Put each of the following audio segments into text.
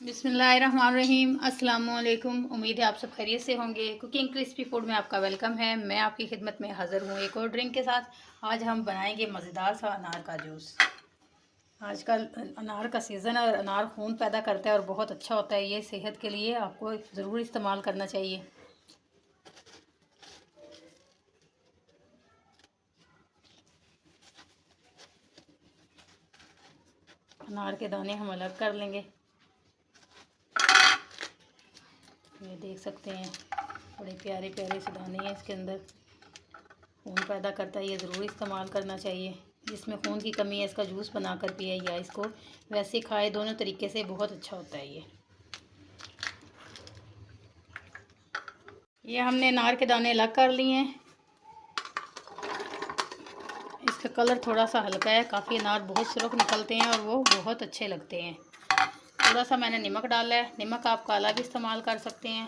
बिस्मिल्लाहिर्रहमानिर्रहीम। अस्सलामुअलैकुम। उम्मीद है आप सब खैरियत से होंगे। कुकिंग क्रिस्पी फूड में आपका वेलकम है। मैं आपकी खिदमत में हाज़िर हूँ एक और ड्रिंक के साथ। आज हम बनाएंगे मज़ेदार सा अनार का जूस। आजकल अनार का सीज़न है और अनार खून पैदा करता है और बहुत अच्छा होता है। ये सेहत के लिए आपको ज़रूर इस्तेमाल करना चाहिए। अनार के दाने हम अलग कर लेंगे। ये देख सकते हैं बड़े प्यारे प्यारे से दाने हैं इसके अंदर। खून पैदा करता है, ये ज़रूर इस्तेमाल करना चाहिए। जिसमें खून की कमी है इसका जूस बनाकर पिए या इसको वैसे खाए, दोनों तरीके से बहुत अच्छा होता है। ये हमने अनार के दाने अलग कर लिए हैं। इसका कलर थोड़ा सा हल्का है। काफ़ी अनार बहुत सुर्ख निकलते हैं और वो बहुत अच्छे लगते हैं। थोड़ा सा मैंने नमक डाला है। नमक आप काला भी इस्तेमाल कर सकते हैं,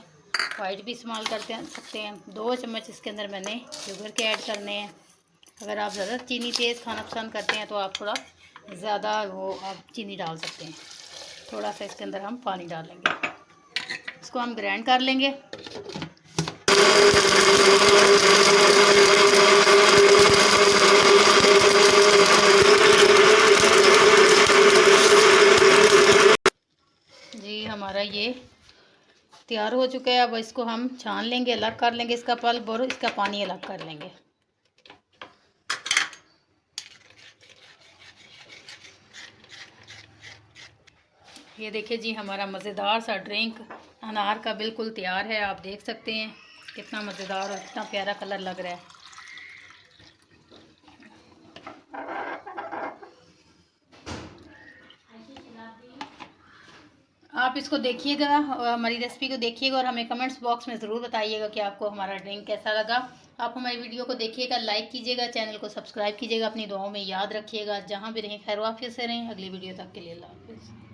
वाइट भी इस्तेमाल सकते हैं। 2 चम्मच इसके अंदर मैंने शुगर के ऐड करने हैं। अगर आप ज़्यादा चीनी तेज़ खाना पसंद करते हैं तो आप थोड़ा ज़्यादा आप चीनी डाल सकते हैं। थोड़ा सा इसके अंदर हम पानी डालेंगे। इसको हम ग्राइंड कर लेंगे। जी हमारा ये तैयार हो चुका है। अब इसको हम छान लेंगे, अलग कर लेंगे इसका पल्प और इसका पानी अलग कर लेंगे। ये देखिए जी, हमारा मज़ेदार सा ड्रिंक अनार का बिल्कुल तैयार है। आप देख सकते हैं कितना मज़ेदार और कितना प्यारा कलर लग रहा है। आप इसको देखिएगा, हमारी रेसिपी को देखिएगा और हमें कमेंट्स बॉक्स में ज़रूर बताइएगा कि आपको हमारा ड्रिंक कैसा लगा। आप हमारी वीडियो को देखिएगा, लाइक कीजिएगा, चैनल को सब्सक्राइब कीजिएगा। अपनी दुआओं में याद रखिएगा। जहाँ भी रहें खैर वाफियत से रहें। अगली वीडियो तक के लिए अल्लाह हाफ़िज़।